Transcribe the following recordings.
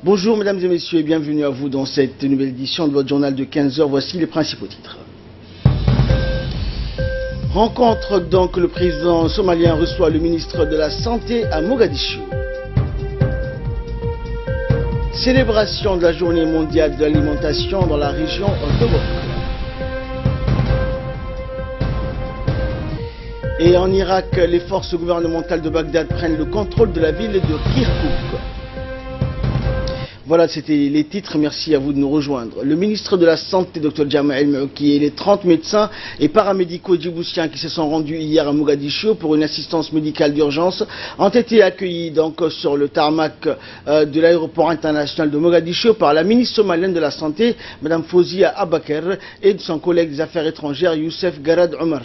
Bonjour mesdames et messieurs et bienvenue à vous dans cette nouvelle édition de votre journal de 15 heures. Voici les principaux titres. Rencontre donc, le président somalien reçoit le ministre de la Santé à Mogadiscio. Célébration de la journée mondiale de l'alimentation dans la région d'Obok. Et en Irak, les forces gouvernementales de Bagdad prennent le contrôle de la ville de Kirkouk. Voilà, c'était les titres. Merci à vous de nous rejoindre. Le ministre de la Santé, Dr Jama El-Meouki, et les 30 médecins et paramédicaux djiboutiens qui se sont rendus hier à Mogadiscio pour une assistance médicale d'urgence ont été accueillis donc sur le tarmac de l'aéroport international de Mogadiscio par la ministre somalienne de la Santé, Mme Fawzia Abaker, et de son collègue des Affaires étrangères, Youssef Garad Omar.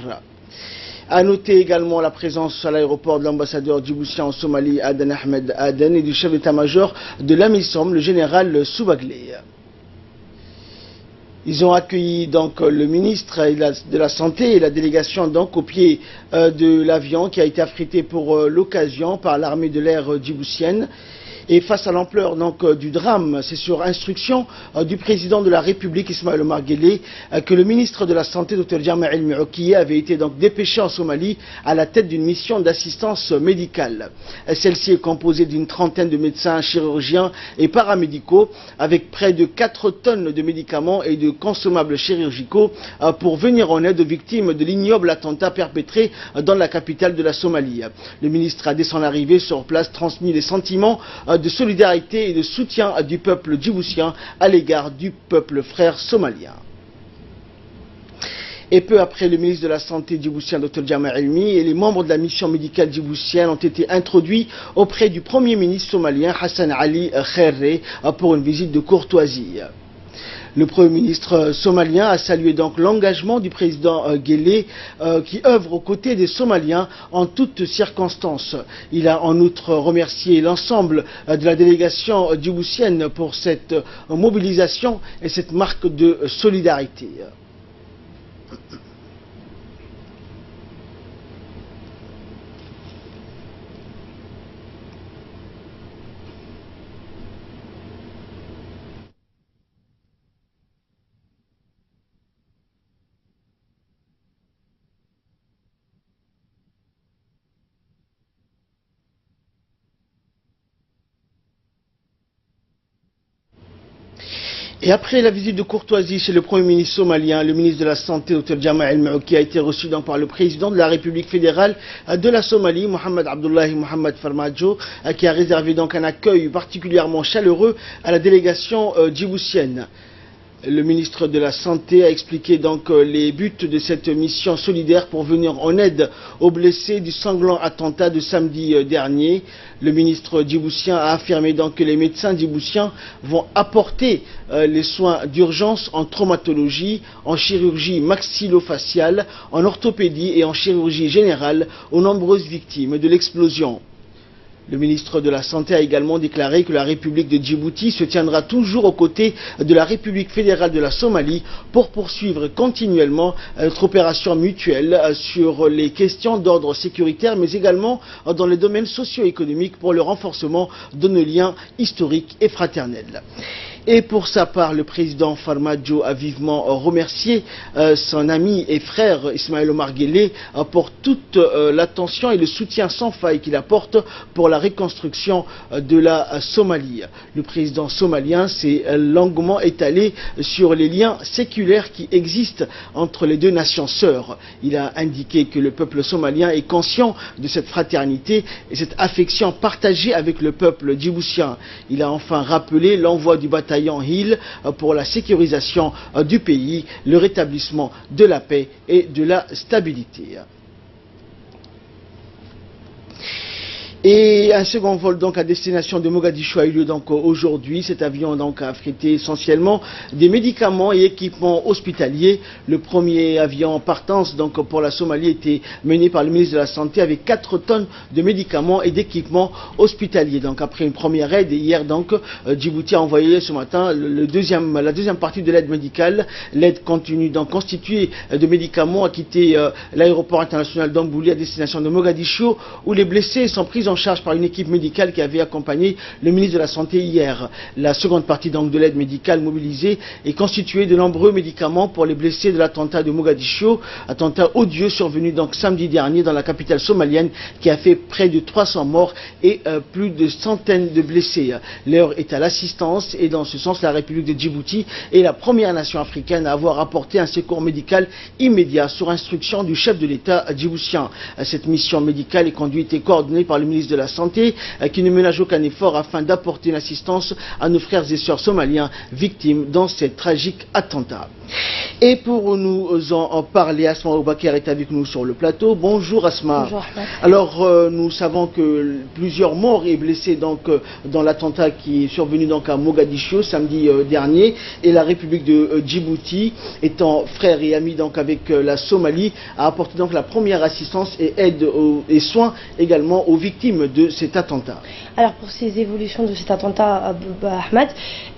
A noter également la présence à l'aéroport de l'ambassadeur djiboutien en Somalie, Aden Ahmed Aden, et du chef d'état-major de l'AMISOM, le général Soubaglé. Ils ont accueilli donc le ministre de la Santé et la délégation donc au pied de l'avion qui a été affrété pour l'occasion par l'armée de l'air djiboutienne. Et face à l'ampleur donc du drame, c'est sur instruction du président de la République, Ismaël Omar Guelleh, que le ministre de la Santé, Dr Jama El-Meouki, avait été donc dépêché en Somalie à la tête d'une mission d'assistance médicale. Celle-ci est composée d'une trentaine de médecins, chirurgiens et paramédicaux, avec près de 4 tonnes de médicaments et de consommables chirurgicaux pour venir en aide aux victimes de l'ignoble attentat perpétré dans la capitale de la Somalie. Le ministre a dès son arrivée sur place transmis les sentiments de solidarité et de soutien du peuple djiboutien à l'égard du peuple frère somalien. Et peu après, le ministre de la Santé djiboutien, Dr Jama El-Meouki, et les membres de la mission médicale djiboutienne ont été introduits auprès du Premier ministre somalien, Hassan Ali Khairé, pour une visite de courtoisie. Le Premier ministre somalien a salué donc l'engagement du président Guelleh qui œuvre aux côtés des Somaliens en toutes circonstances. Il a en outre remercié l'ensemble de la délégation djiboutienne pour cette mobilisation et cette marque de solidarité. Et après la visite de courtoisie chez le Premier ministre somalien, le ministre de la Santé, Dr Jama El-Meouki, a été reçu donc par le président de la République fédérale de la Somalie, Mohamed Abdullahi Mohamed Farmajo, qui a réservé donc un accueil particulièrement chaleureux à la délégation djiboutienne. Le ministre de la Santé a expliqué donc les buts de cette mission solidaire pour venir en aide aux blessés du sanglant attentat de samedi dernier. Le ministre djiboutien a affirmé donc que les médecins djiboutiens vont apporter les soins d'urgence en traumatologie, en chirurgie maxillofaciale, en orthopédie et en chirurgie générale aux nombreuses victimes de l'explosion. Le ministre de la Santé a également déclaré que la République de Djibouti se tiendra toujours aux côtés de la République fédérale de la Somalie pour poursuivre continuellement notre opération mutuelle sur les questions d'ordre sécuritaire, mais également dans les domaines socio-économiques pour le renforcement de nos liens historiques et fraternels. Et pour sa part, le président Farmajo a vivement remercié son ami et frère Ismaël Omar Guelleh pour toute l'attention et le soutien sans faille qu'il apporte pour la reconstruction de la Somalie. Le président somalien s'est longuement étalé sur les liens séculaires qui existent entre les deux nations sœurs. Il a indiqué que le peuple somalien est conscient de cette fraternité et cette affection partagée avec le peuple djiboutien. Il a enfin rappelé l'envoi du bataillon Hill pour la sécurisation du pays, le rétablissement de la paix et de la stabilité. Et un second vol donc à destination de Mogadiscio a eu lieu donc aujourd'hui. Cet avion donc a affrété essentiellement des médicaments et équipements hospitaliers. Le premier avion en partance donc pour la Somalie était mené par le ministre de la Santé avec 4 tonnes de médicaments et d'équipements hospitaliers. Donc après une première aide, et hier donc Djibouti a envoyé ce matin la deuxième partie de l'aide médicale. L'aide continue donc constituée de médicaments a quitté l'aéroport international d'Ambouli à destination de Mogadiscio où les blessés sont pris en charge par une équipe médicale qui avait accompagné le ministre de la Santé hier. La seconde partie donc de l'aide médicale mobilisée est constituée de nombreux médicaments pour les blessés de l'attentat de Mogadiscio, attentat odieux survenu donc samedi dernier dans la capitale somalienne qui a fait près de 300 morts et plus de centaines de blessés. L'heure est à l'assistance et dans ce sens la République de Djibouti est la première nation africaine à avoir apporté un secours médical immédiat sur instruction du chef de l'État djiboutien. Cette mission médicale est conduite et coordonnée par le ministre de la Santé qui ne ménage aucun effort afin d'apporter une assistance à nos frères et sœurs somaliens victimes dans ces tragiques attentats. Et pour nous en parler, Asma Oubaker est avec nous sur le plateau. Bonjour Asma. Bonjour. Alors nous savons que plusieurs morts et blessés donc dans l'attentat qui est survenu donc à Mogadiscio samedi dernier, et la République de Djibouti étant frère et ami donc avec la Somalie a apporté donc la première assistance et aide et soins également aux victimes de cet attentat. Alors pour ces évolutions de cet attentat, Ahmed,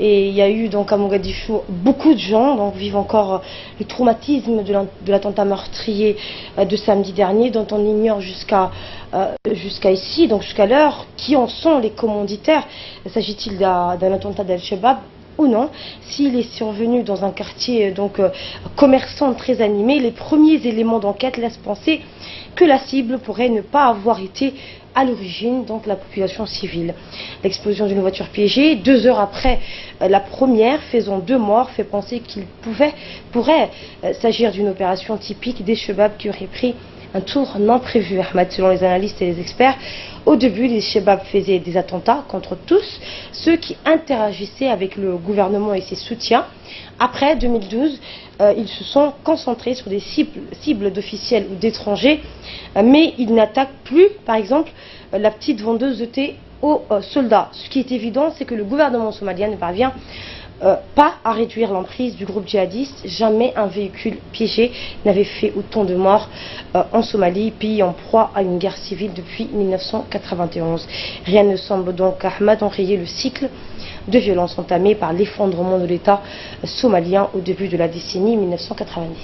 et il y a eu donc à Mogadiscio beaucoup de gens donc vivent encore le traumatisme de l'attentat meurtrier de samedi dernier, dont on ignore jusqu'à ici, donc jusqu'à l'heure, qui en sont les commanditaires. S'agit-il d'un attentat d'Al-Shabaab ou non? S'il est survenu dans un quartier donc commerçant très animé, les premiers éléments d'enquête laissent penser que la cible pourrait ne pas avoir été à l'origine donc la population civile. L'explosion d'une voiture piégée 2 heures après la première, faisant 2 morts, fait penser qu'il pourrait s'agir d'une opération typique des Shabab qui aurait pris un tour non prévu, Ahmed. Selon les analystes et les experts, au début, les Shabab faisaient des attentats contre tous ceux qui interagissaient avec le gouvernement et ses soutiens. Après 2012, ils se sont concentrés sur des cibles d'officiels ou d'étrangers, mais ils n'attaquent plus, par exemple, la petite vendeuse de thé aux soldats. Ce qui est évident, c'est que le gouvernement somalien ne parvient pas à réduire l'emprise du groupe djihadiste. Jamais un véhicule piégé n'avait fait autant de morts en Somalie, pays en proie à une guerre civile depuis 1991. Rien ne semble donc, Ahmed, enrayer le cycle de violence entamé par l'effondrement de l'État somalien au début de la décennie 1990.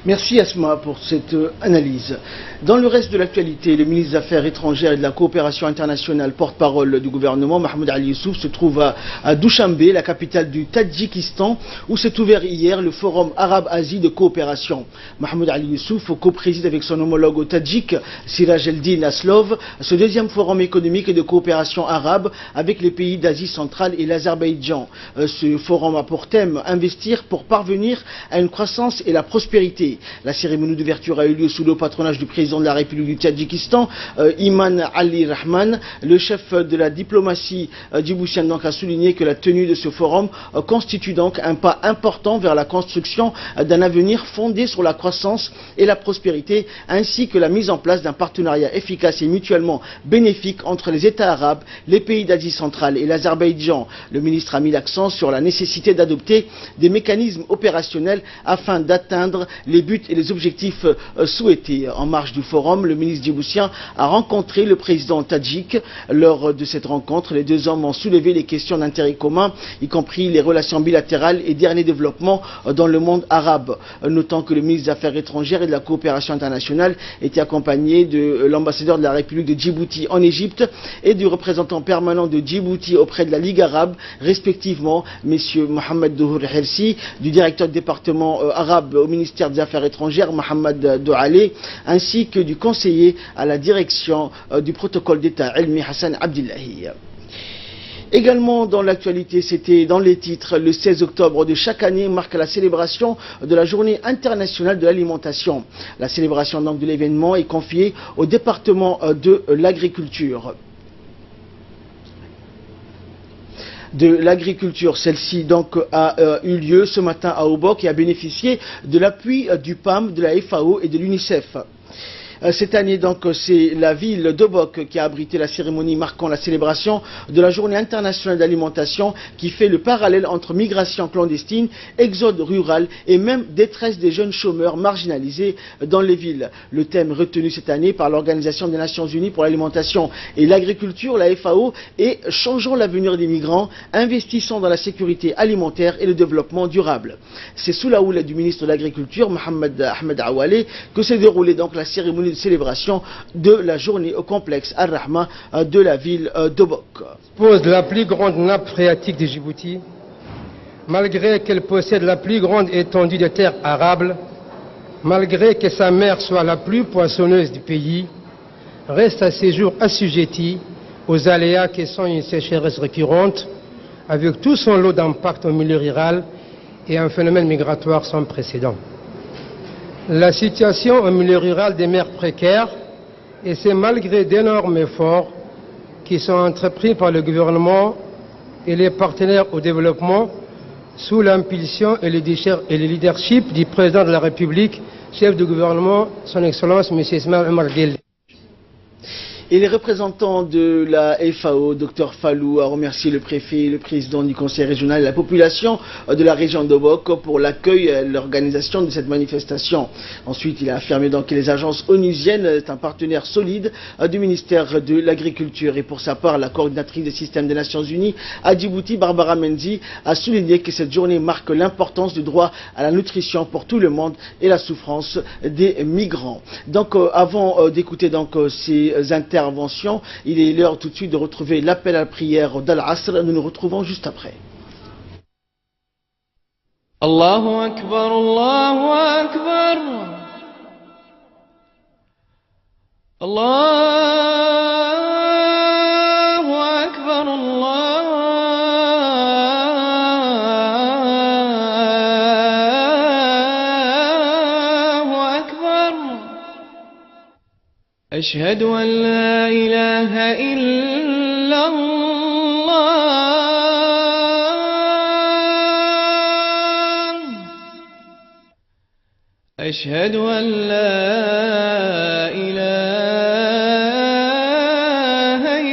Merci Asma pour cette analyse. Dans le reste de l'actualité, le ministre des Affaires étrangères et de la coopération internationale, porte-parole du gouvernement, Mahmoud Ali Youssouf, se trouve à Dushanbe, la capitale du Tadjikistan, où s'est ouvert hier le Forum Arabe-Asie de coopération. Mahmoud Ali Youssouf co-préside avec son homologue au Tadjik, Siraj Eldin Aslov, ce deuxième forum économique et de coopération arabe avec les pays d'Asie centrale et l'Azerbaïdjan. Ce forum a pour thème investir pour parvenir à une croissance et la prospérité. La cérémonie d'ouverture a eu lieu sous le patronage du président de la République du Tadjikistan, Iman Ali Rahman. Le chef de la diplomatie djiboutienne donc a souligné que la tenue de ce forum constitue donc un pas important vers la construction d'un avenir fondé sur la croissance et la prospérité, ainsi que la mise en place d'un partenariat efficace et mutuellement bénéfique entre les États arabes, les pays d'Asie centrale et l'Azerbaïdjan. Le ministre a mis l'accent sur la nécessité d'adopter des mécanismes opérationnels afin d'atteindre les buts et les objectifs souhaités. En marge du forum, le ministre djiboutien a rencontré le président tadjik. Lors de cette rencontre, les deux hommes ont soulevé les questions d'intérêt commun, y compris les relations bilatérales et derniers développements dans le monde arabe. Notant que le ministre des Affaires étrangères et de la coopération internationale était accompagné de l'ambassadeur de la République de Djibouti en Égypte et du représentant permanent de Djibouti auprès de la Ligue arabe, respectivement messieurs Mohamed Douhour Hersi, du directeur du département arabe au ministère des Affaires étrangères, Mohamed Douale, ainsi que du conseiller à la direction du protocole d'État, Elmi Hassan Abdillahi. Également dans l'actualité, c'était dans les titres, le 16 octobre de chaque année marque la célébration de la Journée internationale de l'alimentation. La célébration donc de l'événement est confiée au département de l'agriculture. Celle-ci donc a eu lieu ce matin à Obok et a bénéficié de l'appui du PAM, de la FAO et de l'UNICEF. Cette année, donc, c'est la ville d'Obok qui a abrité la cérémonie marquant la célébration de la Journée internationale d'alimentation qui fait le parallèle entre migration clandestine, exode rural et même détresse des jeunes chômeurs marginalisés dans les villes. Le thème retenu cette année par l'Organisation des Nations Unies pour l'alimentation et l'agriculture, la FAO, est « Changeons l'avenir des migrants, investissons dans la sécurité alimentaire et le développement durable ». C'est sous la houlette du ministre de l'Agriculture, Mohamed Ahmed Awale, que s'est déroulée donc la cérémonie célébration de la journée au complexe Al-Rahma de la ville d'Obok. Pose la plus grande nappe phréatique de Djibouti, malgré qu'elle possède la plus grande étendue de terres arables, malgré que sa mer soit la plus poissonneuse du pays, reste à ces jours assujettie aux aléas qui sont une sécheresse récurrente, avec tout son lot d'impact au milieu rural et un phénomène migratoire sans précédent. La situation au milieu rural demeure précaire et c'est malgré d'énormes efforts qui sont entrepris par le gouvernement et les partenaires au développement sous l'impulsion et le leadership du président de la République, chef du gouvernement, son Excellence M. Ismaël Omar Guelleh. Et les représentants de la FAO, Dr Fallou, a remercié le préfet, le président du conseil régional et la population de la région d'Obok pour l'accueil et l'organisation de cette manifestation. Ensuite, il a affirmé donc que les agences onusiennes est un partenaire solide du ministère de l'Agriculture. Et pour sa part, la coordinatrice des systèmes des Nations Unies à Djibouti, Barbara Mendy, a souligné que cette journée marque l'importance du droit à la nutrition pour tout le monde et la souffrance des migrants. Donc, avant d'écouter donc ces interventions, il est l'heure tout de suite de retrouver l'appel à la prière d'Al-Asr. Nous nous retrouvons juste après. Allahu Akbar, Allahu Akbar, Allahu Akbar, Allahu Akbar. أشهد أن لا إله إلا الله أشهد أن لا إله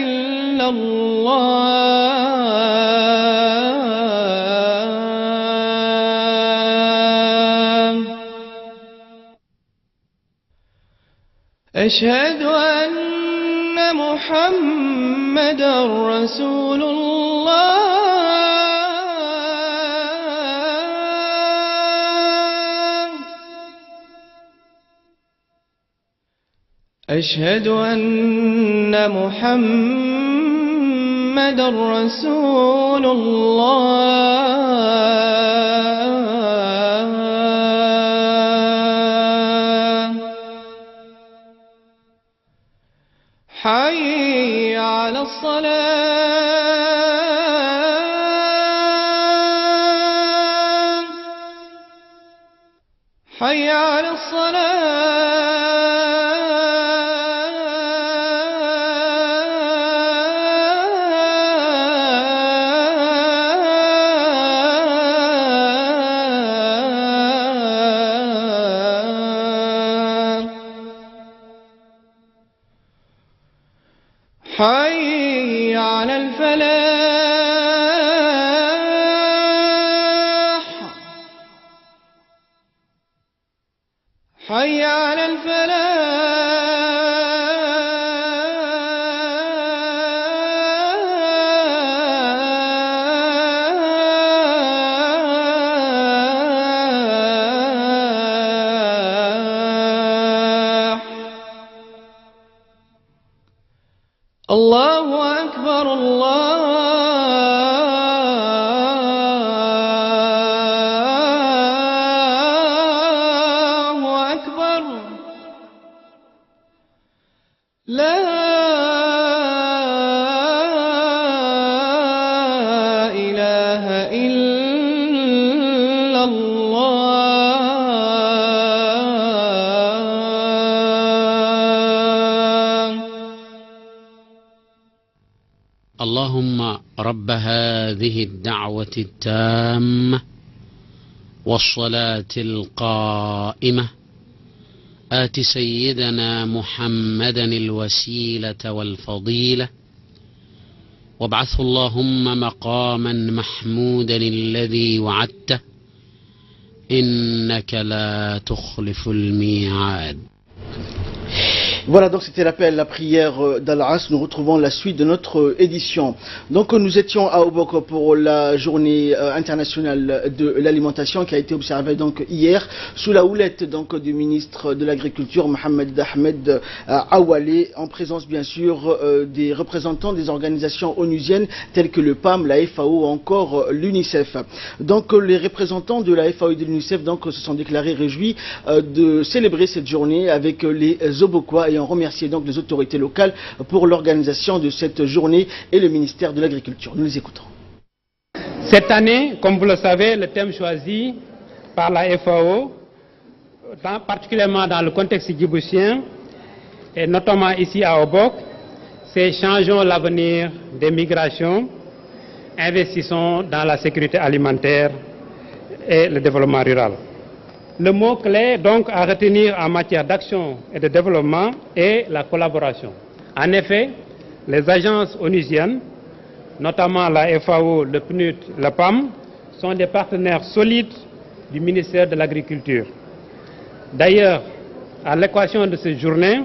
إلا الله أشهد أن محمدا رسول الله أشهد أن محمدا رسول الله حي على الصلاة حي على حي على الفلاح حي على الفلاح الله أكبر الله أكبر لا إله إلا الله اللهم رب هذه الدعوة التامة والصلاة القائمة آت سيدنا محمدا الوسيلة والفضيلة وابعثه اللهم مقاما محمودا الذي وعدته إنك لا تخلف الميعاد. Voilà, donc c'était l'appel, la prière d'Al-As. Nous retrouvons la suite de notre édition. Donc nous étions à Obok pour la journée internationale de l'alimentation qui a été observée donc hier sous la houlette donc du ministre de l'Agriculture Mohamed Ahmed Awale, en présence bien sûr des représentants des organisations onusiennes telles que le PAM, la FAO ou encore l'UNICEF. Donc les représentants de la FAO et de l'UNICEF donc se sont déclarés réjouis de célébrer cette journée avec les Obokois et ont remercié donc les autorités locales pour l'organisation de cette journée et le ministère de l'Agriculture. Nous les écoutons. Cette année, comme vous le savez, le thème choisi par la FAO, particulièrement dans le contexte djiboutien, et notamment ici à Obok, c'est changeons l'avenir des migrations, investissons dans la sécurité alimentaire et le développement rural. Le mot-clé donc à retenir en matière d'action et de développement est la collaboration. En effet, les agences onusiennes, notamment la FAO, le PNUD, le PAM, sont des partenaires solides du ministère de l'Agriculture. D'ailleurs, à l'équation de cette journée,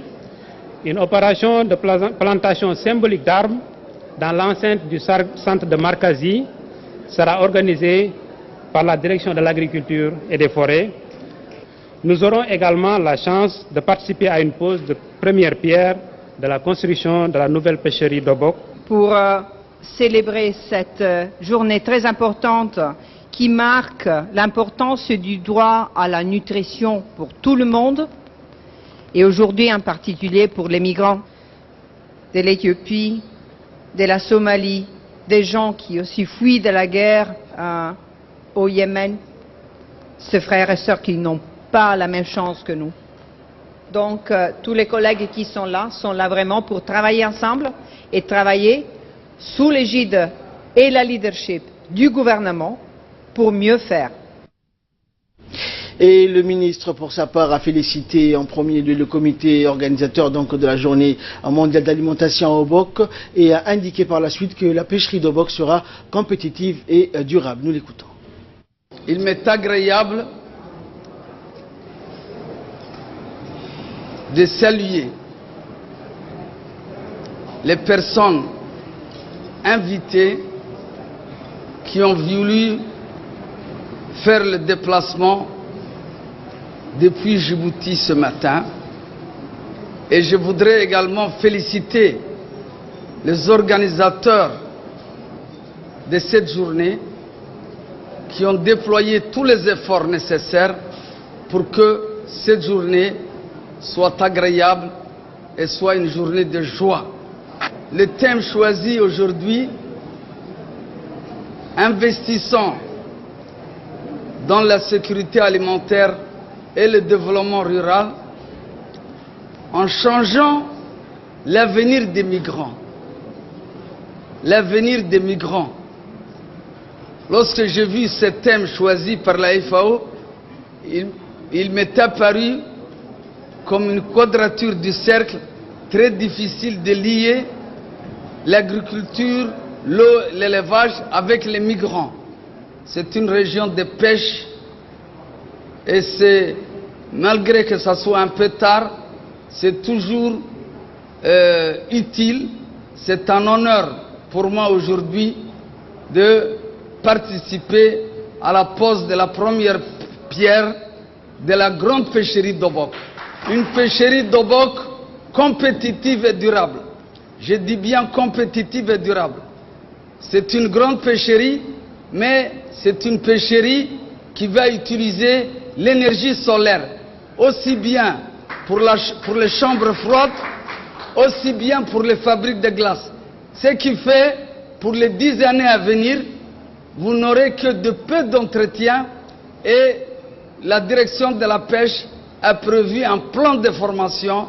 une opération de plantation symbolique d'arbres dans l'enceinte du centre de Markazi sera organisée par la direction de l'agriculture et des forêts. Nous aurons également la chance de participer à une pose de première pierre de la construction de la nouvelle pêcherie d'Obok. Pour célébrer cette journée très importante qui marque l'importance du droit à la nutrition pour tout le monde et aujourd'hui en particulier pour les migrants de l'Éthiopie, de la Somalie, des gens qui aussi fuient de la guerre au Yémen, ces frères et sœurs qui n'ont pas la même chance que nous. Donc tous les collègues qui sont là vraiment pour travailler ensemble et travailler sous l'égide et la leadership du gouvernement pour mieux faire. Et le ministre, pour sa part, a félicité en premier lieu le comité organisateur donc, de la journée mondiale d'alimentation à Obok et a indiqué par la suite que la pêcherie d'Obok sera compétitive et durable. Nous l'écoutons. Il m'est agréable de saluer les personnes invitées qui ont voulu faire le déplacement depuis Djibouti ce matin. Et je voudrais également féliciter les organisateurs de cette journée qui ont déployé tous les efforts nécessaires pour que cette journée soit agréable et soit une journée de joie. Le thème choisi aujourd'hui, investissant dans la sécurité alimentaire et le développement rural, en changeant l'avenir des migrants. L'avenir des migrants. Lorsque j'ai vu ce thème choisi par la FAO, il m'est apparu comme une quadrature du cercle très difficile de lier l'agriculture, l'élevage avec les migrants. C'est une région de pêche et c'est, malgré que ça soit un peu tard, c'est toujours utile. C'est un honneur pour moi aujourd'hui de participer à la pose de la première pierre de la grande pêcherie d'Obok. Une pêcherie d'Obok compétitive et durable. Je dis bien compétitive et durable. C'est une grande pêcherie, mais c'est une pêcherie qui va utiliser l'énergie solaire, aussi bien pour les chambres froides, aussi bien pour les fabriques de glace. Ce qui fait, pour les 10 années à venir, vous n'aurez que de peu d'entretien et la direction de la pêche a prévu un plan de formation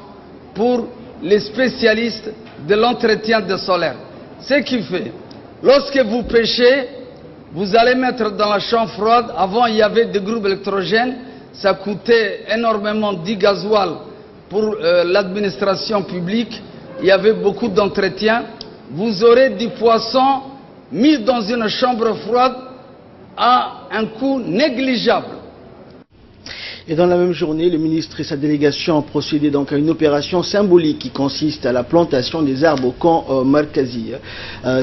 pour les spécialistes de l'entretien de solaire. Ce qui fait, lorsque vous pêchez, vous allez mettre dans la chambre froide. Avant, il y avait des groupes électrogènes, ça coûtait énormément 10 gasoil pour l'administration publique, il y avait beaucoup d'entretien. Vous aurez du poisson mis dans une chambre froide à un coût négligeable. Et dans la même journée, le ministre et sa délégation ont procédé donc à une opération symbolique qui consiste à la plantation des arbres au camp Markazi.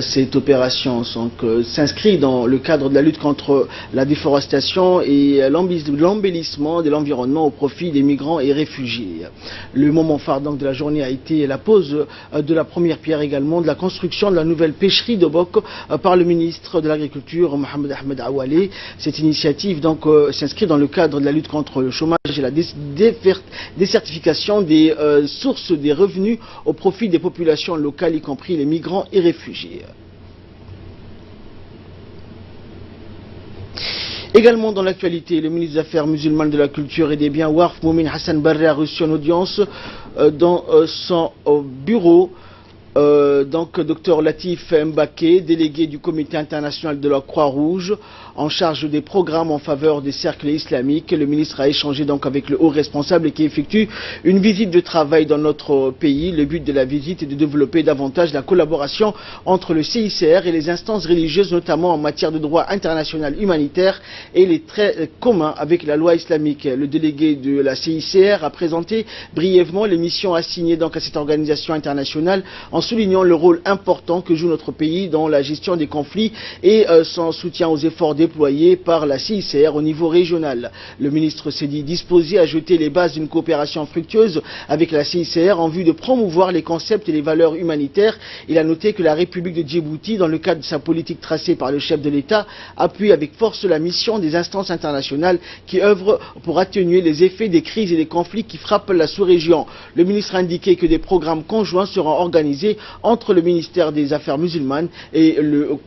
Cette opération s'inscrit dans le cadre de la lutte contre la déforestation et l'embellissement de l'environnement au profit des migrants et réfugiés. Le moment phare donc de la journée a été la pose de la première pierre également de la construction de la nouvelle pêcherie d'Obok par le ministre de l'Agriculture, Mohamed Ahmed Awale. Cette initiative donc s'inscrit dans le cadre de la lutte contre le chômage et la désertification des sources des revenus au profit des populations locales, y compris les migrants et réfugiés. Également dans l'actualité, le ministre des Affaires musulmanes, de la Culture et des Biens, Warf Moumin Hassan Barre, a reçu en audience dans son bureau donc Dr Latif Mbaké, délégué du Comité international de la Croix-Rouge, en charge des programmes en faveur des cercles islamiques. Le ministre a échangé donc avec le haut responsable qui effectue une visite de travail dans notre pays. Le but de la visite est de développer davantage la collaboration entre le CICR et les instances religieuses, notamment en matière de droit international humanitaire et les traits communs avec la loi islamique. Le délégué de la CICR a présenté brièvement les missions assignées donc à cette organisation internationale en soulignant le rôle important que joue notre pays dans la gestion des conflits et son soutien aux efforts déployés par la CICR au niveau régional. Le ministre s'est dit disposé à jeter les bases d'une coopération fructueuse avec la CICR en vue de promouvoir les concepts et les valeurs humanitaires. Il a noté que la République de Djibouti, dans le cadre de sa politique tracée par le chef de l'État, appuie avec force la mission des instances internationales qui œuvrent pour atténuer les effets des crises et des conflits qui frappent la sous-région. Le ministre a indiqué que des programmes conjoints seront organisés entre le ministère des Affaires musulmanes et le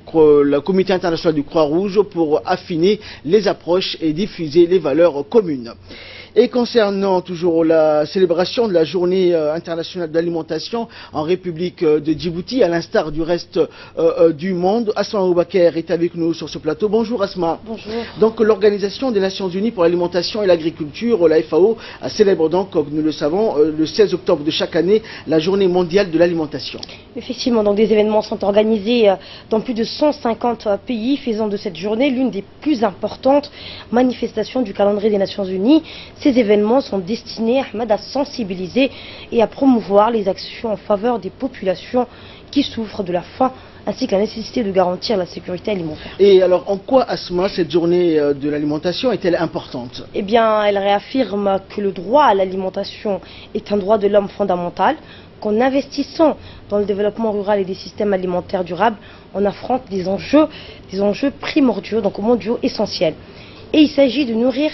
Comité international du Croix-Rouge pour affiner les approches et diffuser les valeurs communes. Et concernant toujours la célébration de la journée internationale de l'alimentation en République de Djibouti, à l'instar du reste du monde, Asma Oubaker est avec nous sur ce plateau. Bonjour Asma. Bonjour. Donc l'Organisation des Nations Unies pour l'alimentation et l'agriculture, la FAO, célèbre donc, comme nous le savons, le 16 octobre de chaque année, la journée mondiale de l'alimentation. Effectivement, donc des événements sont organisés dans plus de 150 pays, faisant de cette journée l'une des plus importantes manifestations du calendrier des Nations Unies. Ces événements sont destinés, Ahmed, à sensibiliser et à promouvoir les actions en faveur des populations qui souffrent de la faim, ainsi que la nécessité de garantir la sécurité alimentaire. Et alors, en quoi, Asma, cette journée de l'alimentation est-elle importante? Eh bien, elle réaffirme que le droit à l'alimentation est un droit de l'homme fondamental, qu'en investissant dans le développement rural et des systèmes alimentaires durables, on affronte des enjeux primordiaux, donc mondiaux essentiels. Et il s'agit de nourrir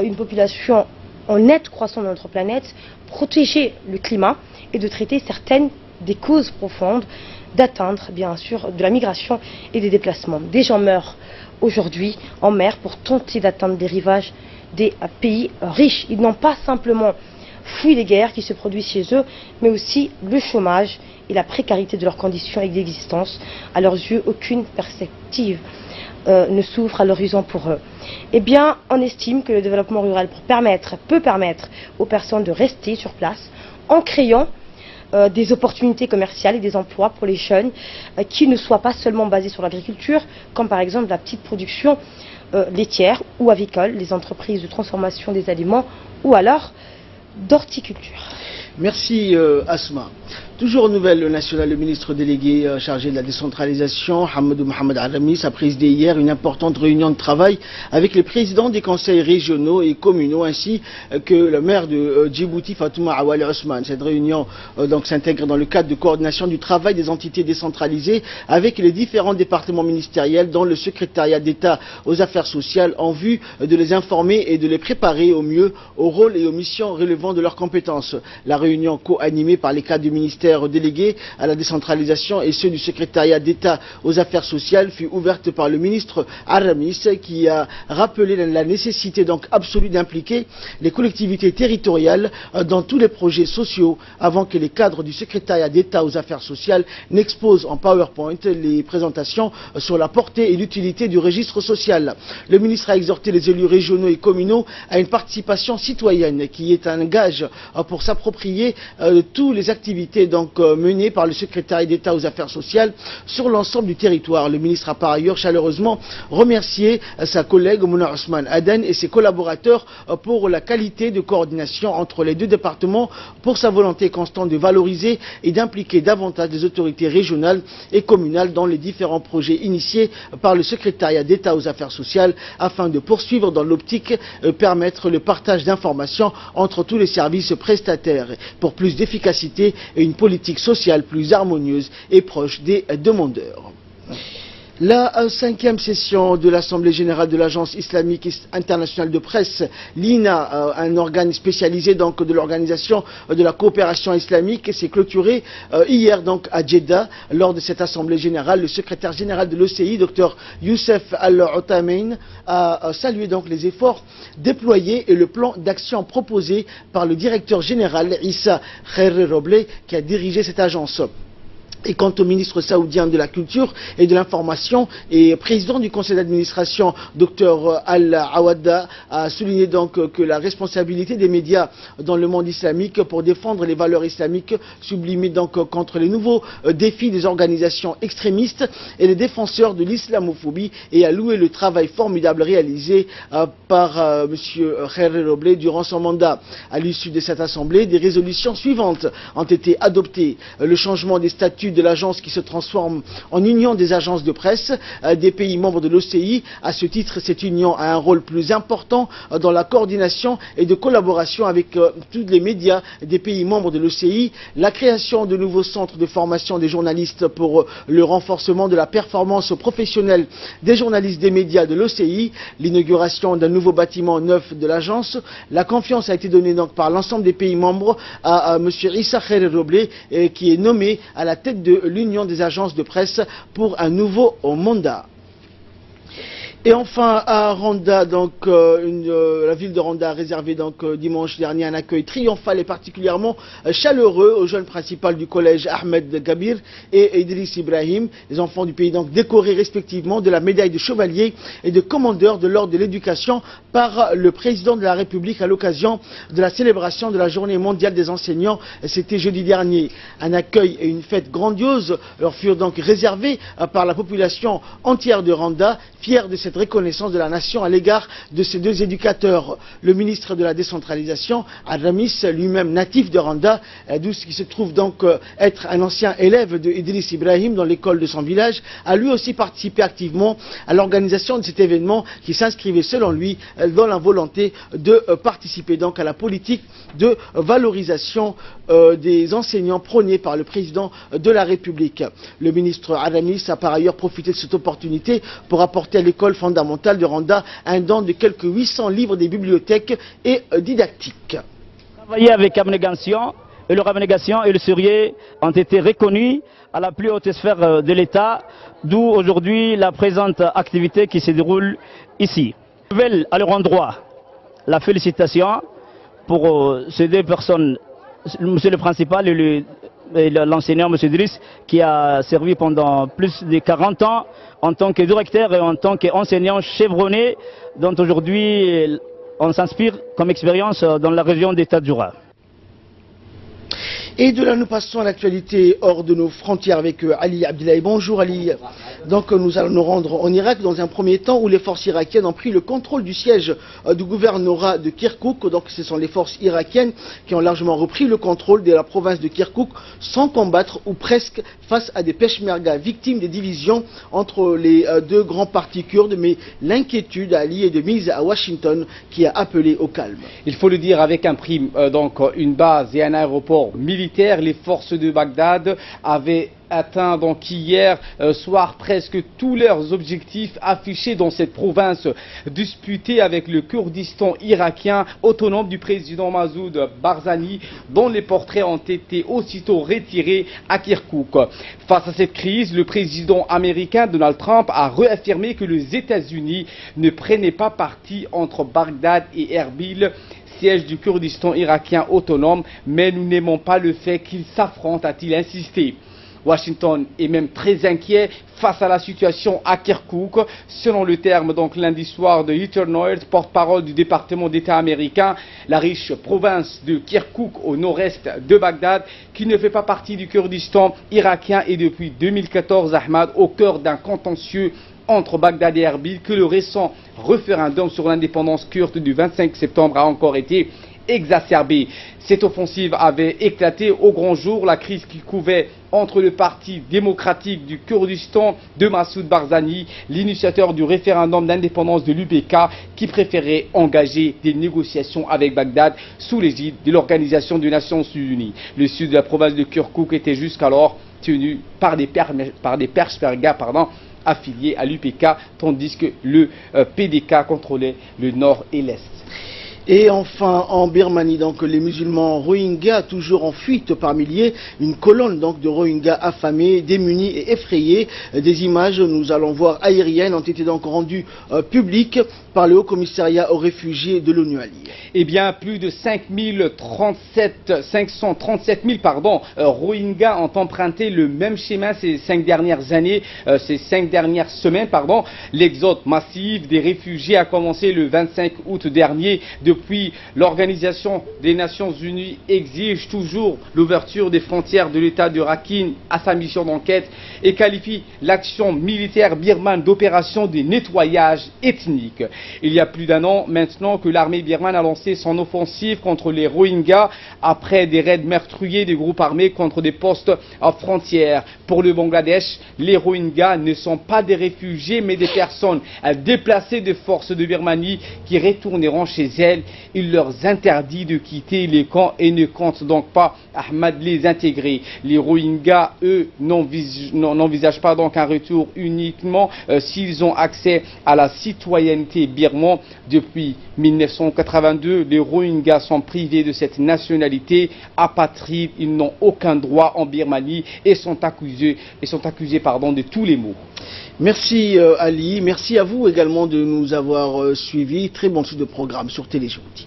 une population en net croissant de notre planète, protéger le climat et de traiter certaines des causes profondes d'atteindre bien sûr de la migration et des déplacements. Des gens meurent aujourd'hui en mer pour tenter d'atteindre des rivages des pays riches. Ils n'ont pas simplement fui les guerres qui se produisent chez eux, mais aussi le chômage et la précarité de leurs conditions d'existence. À leurs yeux, aucune perspective ne s'ouvre à l'horizon pour eux. Eh bien, on estime que le développement rural peut permettre aux personnes de rester sur place en créant des opportunités commerciales et des emplois pour les jeunes qui ne soient pas seulement basés sur l'agriculture, comme par exemple la petite production laitière ou avicole, les entreprises de transformation des aliments ou alors d'horticulture. Merci Asma. Toujours aux nouvelles nationales, le ministre délégué chargé de la décentralisation, Hamadou Mohamed Aramis, a présidé hier une importante réunion de travail avec les présidents des conseils régionaux et communaux ainsi que le maire de Djibouti, Fatouma Awali Ousmane. Cette réunion donc s'intègre dans le cadre de coordination du travail des entités décentralisées avec les différents départements ministériels dont le secrétariat d'État aux affaires sociales en vue de les informer et de les préparer au mieux aux rôles et aux missions relevant de leurs compétences. La réunion co-animée par les cadres du ministère délégués à la décentralisation et ceux du secrétariat d'État aux affaires sociales fut ouverte par le ministre Aramis qui a rappelé la nécessité donc absolue d'impliquer les collectivités territoriales dans tous les projets sociaux avant que les cadres du secrétariat d'État aux affaires sociales n'exposent en PowerPoint les présentations sur la portée et l'utilité du registre social. Le ministre a exhorté les élus régionaux et communaux à une participation citoyenne qui est un gage pour s'approprier meurtrier de toutes les activités menées par le secrétariat d'État aux affaires sociales sur l'ensemble du territoire. Le ministre a par ailleurs chaleureusement remercié sa collègue Mouna Ousmane Aden et ses collaborateurs pour la qualité de coordination entre les deux départements, pour sa volonté constante de valoriser et d'impliquer davantage les autorités régionales et communales dans les différents projets initiés par le secrétariat d'État aux affaires sociales afin de poursuivre dans l'optique permettre le partage d'informations entre tous les services prestataires pour plus d'efficacité et une politique sociale plus harmonieuse et proche des demandeurs. La 5e session de l'Assemblée générale de l'Agence islamique internationale de presse, l'INA, un organe spécialisé de l'organisation de la coopération islamique, s'est clôturée hier à Jeddah. Lors de cette Assemblée générale, le secrétaire général de l'OCI, Dr Youssef Al-Othaimin, a salué les efforts déployés et le plan d'action proposé par le directeur général Issa Khair Robleh, qui a dirigé cette agence. Et quant au ministre saoudien de la Culture et de l'Information et président du conseil d'administration, Dr Al-Awadda, a souligné que la responsabilité des médias dans le monde islamique pour défendre les valeurs islamiques sublimées contre les nouveaux défis des organisations extrémistes et les défenseurs de l'islamophobie, et a loué le travail formidable réalisé par M. Khair Robleh durant son mandat. À l'issue de cette assemblée, des résolutions suivantes ont été adoptées. Le changement des statuts de l'agence qui se transforme en union des agences de presse des pays membres de l'OCI. À ce titre, cette union a un rôle plus important dans la coordination et de collaboration avec tous les médias des pays membres de l'OCI. La création de nouveaux centres de formation des journalistes pour le renforcement de la performance professionnelle des journalistes des médias de l'OCI. L'inauguration d'un nouveau bâtiment neuf de l'agence. La confiance a été donnée par l'ensemble des pays membres à M. Issa Khair Robleh, qui est nommé à la tête de l'Union des agences de presse pour un nouveau mandat. Et enfin, à Randa, la ville de Randa a réservé dimanche dernier un accueil triomphal et particulièrement chaleureux aux jeunes principales du collège Ahmed Gabir et Idriss Ibrahim, les enfants du pays décorés respectivement de la médaille de chevalier et de commandeur de l'ordre de l'éducation par le président de la République à l'occasion de la célébration de la journée mondiale des enseignants. C'était jeudi dernier. Un accueil et une fête grandiose leur furent réservés par la population entière de Randa, fière de cette reconnaissance de la nation à l'égard de ces deux éducateurs. Le ministre de la décentralisation, Aramis, lui-même natif de Randa, qui se trouve être un ancien élève de Idriss Ibrahim dans l'école de son village, a lui aussi participé activement à l'organisation de cet événement qui s'inscrivait selon lui dans la volonté de participer à la politique de valorisation des enseignants prônée par le président de la République. Le ministre Aramis a par ailleurs profité de cette opportunité pour apporter à l'école fondamentale de Randa un don de quelques 800 livres des bibliothèques et didactiques. Travailler avec abnégation, et leur abnégation et le sérieux ont été reconnus à la plus haute sphère de l'État, d'où aujourd'hui la présente activité qui se déroule ici. Je veux à leur endroit la félicitation pour ces deux personnes, monsieur le principal et l'enseignant, monsieur Idriss, qui a servi pendant plus de 40 ans en tant que directeur et en tant qu'enseignant chevronné, dont aujourd'hui on s'inspire comme expérience dans la région des Tadjoura. Et de là, nous passons à l'actualité hors de nos frontières avec Ali Abdillahi. Bonjour Ali. Nous allons nous rendre en Irak dans un premier temps où les forces irakiennes ont pris le contrôle du siège du gouvernorat de Kirkouk. Ce sont les forces irakiennes qui ont largement repris le contrôle de la province de Kirkouk sans combattre ou presque face à des peshmergas victimes des divisions entre les deux grands partis kurdes. Mais l'inquiétude Ali est de mise à Washington qui a appelé au calme. Il faut le dire avec un prime, une base et un aéroport militaire. Les forces de Bagdad avaient atteint hier soir presque tous leurs objectifs affichés dans cette province disputée avec le Kurdistan irakien autonome du président Masoud Barzani, dont les portraits ont été aussitôt retirés à Kirkouk. Face à cette crise, le président américain Donald Trump a réaffirmé que les États-Unis ne prenaient pas parti entre Bagdad et Erbil, siège du Kurdistan irakien autonome, mais nous n'aimons pas le fait qu'ils s'affrontent, a-t-il insisté. Washington est même très inquiet face à la situation à Kirkouk. Selon le terme donc lundi soir de Heather Nauert, porte-parole du département d'État américain, la riche province de Kirkouk au nord-est de Bagdad, qui ne fait pas partie du Kurdistan irakien, est depuis 2014, Ahmad, au cœur d'un contentieux entre Bagdad et Erbil, que le récent référendum sur l'indépendance kurde du 25 septembre a encore été exacerbé. Cette offensive avait éclaté au grand jour, la crise qui couvait entre le Parti démocratique du Kurdistan de Massoud Barzani, l'initiateur du référendum d'indépendance de l'UPK, qui préférait engager des négociations avec Bagdad sous l'égide de l'Organisation des Nations Unies. Le sud de la province de Kirkouk était jusqu'alors tenu par des Peshmerga affiliés à l'UPK, tandis que le PDK contrôlait le nord et l'est. Et enfin, en Birmanie, donc, les musulmans Rohingyas, toujours en fuite par milliers, une colonne donc, de Rohingyas affamés, démunis et effrayés. Des images, nous allons voir, aériennes, ont été donc rendues publiques par le Haut Commissariat aux réfugiés de l'ONU à Lille. Eh bien, plus de 537 000 Rohingyas ont emprunté le même schéma ces 5 dernières années, ces 5 dernières semaines. L'exode massif des réfugiés a commencé le 25 août dernier. Depuis, l'Organisation des Nations Unies exige toujours l'ouverture des frontières de l'État de Rakhine à sa mission d'enquête et qualifie l'action militaire birmane d'opération de nettoyage ethnique. Il y a plus d'un an maintenant que l'armée birmane a lancé son offensive contre les Rohingyas après des raids meurtriers des groupes armés contre des postes à frontières. Pour le Bangladesh, les Rohingyas ne sont pas des réfugiés mais des personnes déplacées de force de Birmanie qui retourneront chez elles. Il leur interdit de quitter les camps et ne compte donc pas, Ahmad, les intégrer. Les Rohingyas, eux, n'envisagent pas donc un retour uniquement s'ils ont accès à la citoyenneté birmane. Depuis 1982, les Rohingyas sont privés de cette nationalité apatride. Ils n'ont aucun droit en Birmanie et sont accusés de tous les maux. Merci Ali, merci à vous également de nous avoir suivis. Très bon suite de programme sur Télé Djibouti.